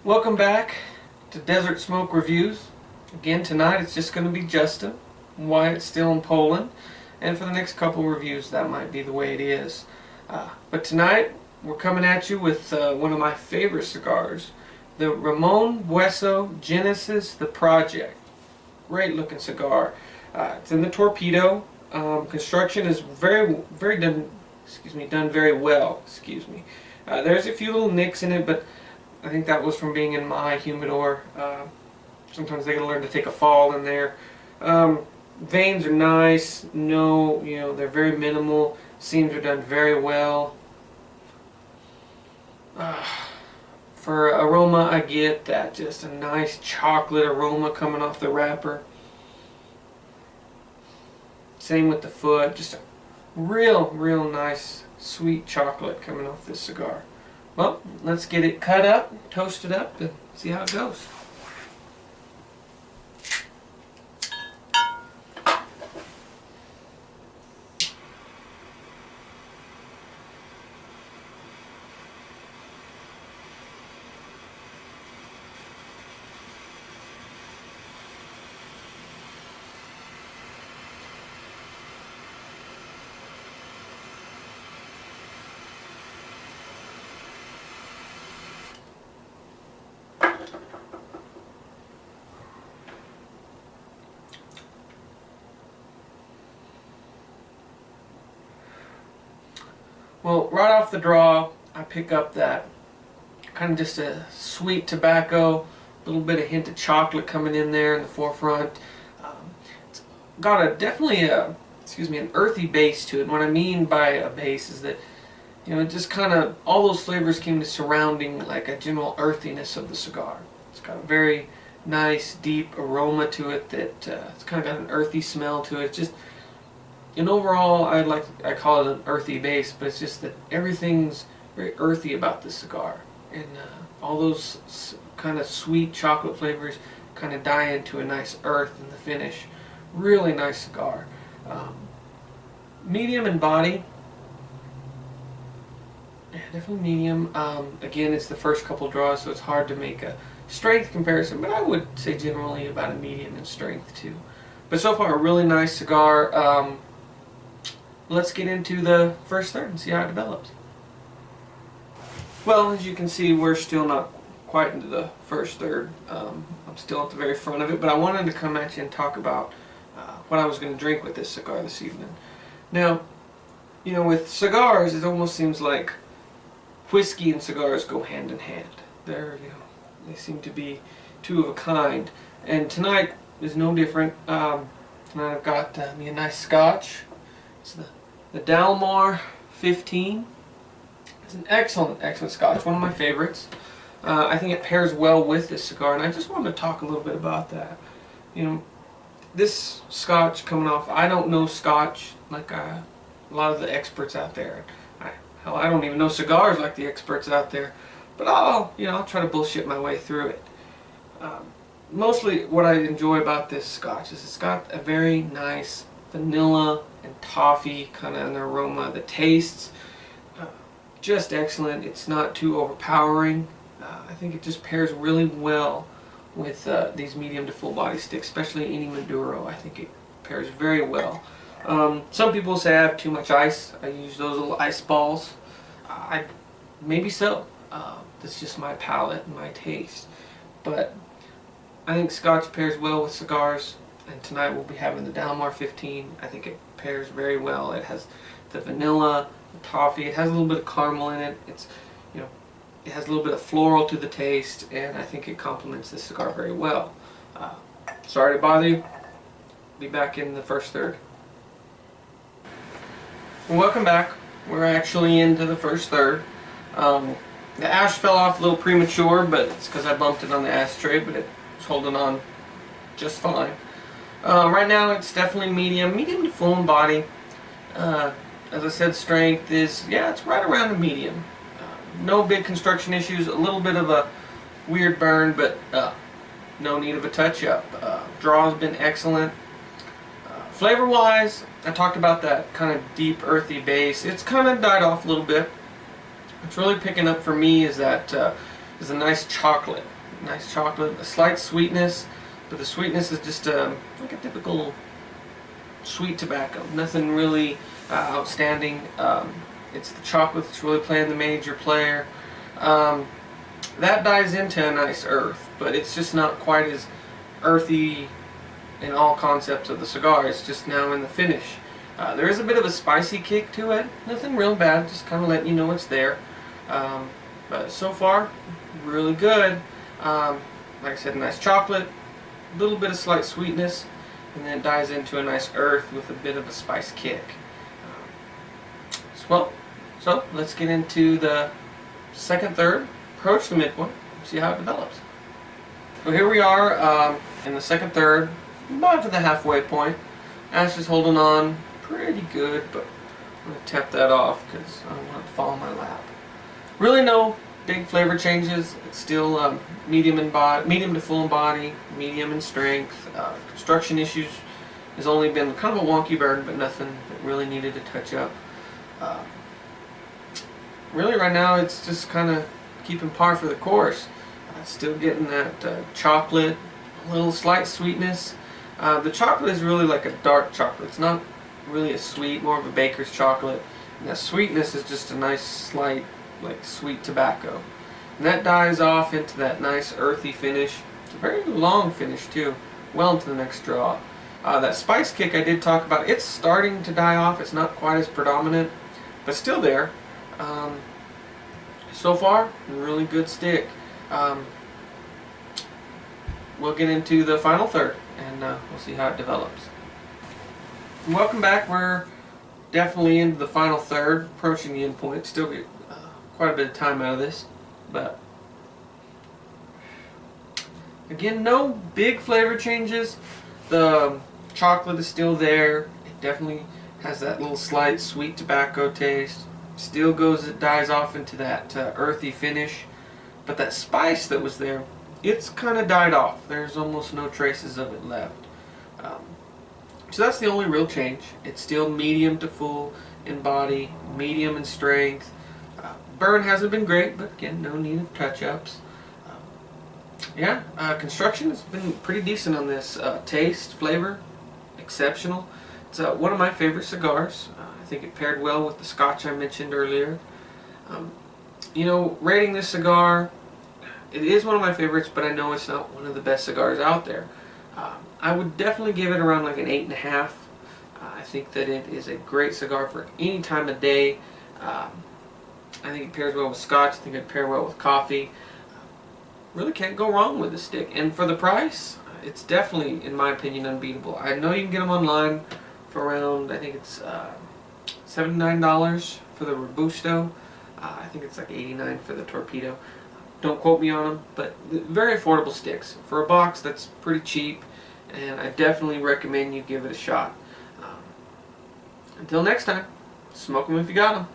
Welcome back to Desert Smoke Reviews. Again, tonight it's just going to be Justin, Wyatt's still in Poland, and for the next couple reviews that might be the way it is. But tonight we're coming at you with one of my favorite cigars, the Ramon Bueso Genesis The Project. Great looking cigar. It's in the Torpedo. Construction is done very well. There's a few little nicks in it, but I think that was from being in my humidor. Sometimes they gotta learn to take a fall in there. Veins are nice. They're very minimal. Seams are done very well. For aroma, I get that just a nice chocolate aroma coming off the wrapper. Same with the foot, just a real nice sweet chocolate coming off this cigar. Well, let's get it cut up, toasted up, and see how it goes. Well, right off the draw, I pick up that kind of just a sweet tobacco, a little bit of hint of chocolate coming in there in the forefront. It's got definitely an earthy base to it. And what I mean by a base is that, it just kind of, all those flavors came to surrounding like a general earthiness of the cigar. It's got a very nice, deep aroma to it that it's kind of got an earthy smell to it. It's just, and overall, I call it an earthy base, but it's just that everything's very earthy about this cigar, and all those kind of sweet chocolate flavors kind of die into a nice earth in the finish. Really nice cigar. Medium in body. Yeah, definitely medium. Again, it's the first couple draws, so it's hard to make a strength comparison, but I would say generally about a medium in strength too. But so far, a really nice cigar. Let's get into the first third and see how it develops. Well, as you can see, we're still not quite into the first third. I'm still at the very front of it, but I wanted to come at you and talk about what I was going to drink with this cigar this evening. Now, with cigars, it almost seems like whiskey and cigars go hand in hand. They seem to be two of a kind, and tonight is no different. Tonight I've got me a nice scotch. It's the Dalmar 15. It's an excellent scotch, one of my favorites. I think it pairs well with this cigar, and I just wanted to talk a little bit about that. This scotch coming off, I don't know scotch like a lot of the experts out there. Hell, I don't even know cigars like the experts out there, but I'll try to bullshit my way through it. Mostly what I enjoy about this scotch is it's got a very nice vanilla and toffee kind of an aroma. The tastes just excellent. It's not too overpowering. I think it just pairs really well with these medium to full body sticks, especially any Maduro. I think it pairs very well. Some people say I have too much ice. I use those little ice balls. Maybe so. That's just my palate and my taste. But I think scotch pairs well with cigars, and tonight we'll be having the Dalmar 15. I think it pairs very well. It has the vanilla, the toffee. It has a little bit of caramel in it. It has a little bit of floral to the taste, and I think it complements this cigar very well. Sorry to bother you. Be back in the first third. Well, welcome back. We're actually into the first third. The ash fell off a little premature, but it's because I bumped it on the ashtray, but it's holding on just fine. Right now it's definitely medium to full in body. As I said, strength is, it's right around a medium. No big construction issues, a little bit of a weird burn, but no need of a touch-up. Draw's been excellent. Flavor-wise, I talked about that kind of deep, earthy base. It's kind of died off a little bit. What's really picking up for me is that is a nice chocolate. nice chocolate, a slight sweetness, but the sweetness is just like a typical sweet tobacco. Nothing really outstanding. It's the chocolate that's really playing the major player. That dies into a nice earth, but it's just not quite as earthy in all concepts of the cigar. It's just now in the finish. There is a bit of a spicy kick to it. Nothing real bad, just kind of letting you know it's there. But so far, really good. Like I said, nice chocolate, a little bit of slight sweetness, and then it dies into a nice earth with a bit of a spice kick. So let's get into the second third, approach the midpoint, see how it develops. So here we are in the second third, about to the halfway point. Ash is holding on pretty good, but I'm going to tap that off because I don't want it to fall in my lap. Really no big flavor changes. It's still medium to full in body, medium in strength. Construction issues has only been kind of a wonky burn, but nothing that really needed to touch up. Really right now it's just kind of keeping par for the course. Still getting that chocolate, a little slight sweetness. The chocolate is really like a dark chocolate. It's not really a sweet, more of a baker's chocolate. And that sweetness is just a nice slight, like sweet tobacco. And that dies off into that nice earthy finish. It's a very long finish too, well into the next draw. That spice kick I did talk about, it's starting to die off. It's not quite as predominant, but still there. So far, really good stick. We'll get into the final third and we'll see how it develops. Welcome back. We're definitely into the final third, approaching the end point. Still get quite a bit of time out of this, but again, no big flavor changes. The chocolate is still there. It definitely has that little slight sweet tobacco taste. Still dies off into that earthy finish, but that spice that was there, it's kind of died off. There's almost no traces of it left. So that's the only real change. It's still medium to full in body, medium in strength. Burn hasn't been great, but again, no need of touch-ups. Construction has been pretty decent on this. Taste, flavor, exceptional. It's one of my favorite cigars. I think it paired well with the Scotch I mentioned earlier. You know, rating this cigar, it is one of my favorites, but I know it's not one of the best cigars out there. I would definitely give it around like an 8.5. I think that it is a great cigar for any time of day. I think it pairs well with Scotch. I think it pair well with coffee. Really can't go wrong with this stick. And for the price, it's definitely, in my opinion, unbeatable. I know you can get them online for around, I think it's $79 for the Robusto. I think it's like $89 for the Torpedo. Don't quote me on them, but very affordable sticks. For a box, that's pretty cheap, and I definitely recommend you give it a shot. Until next time, smoke them if you got them.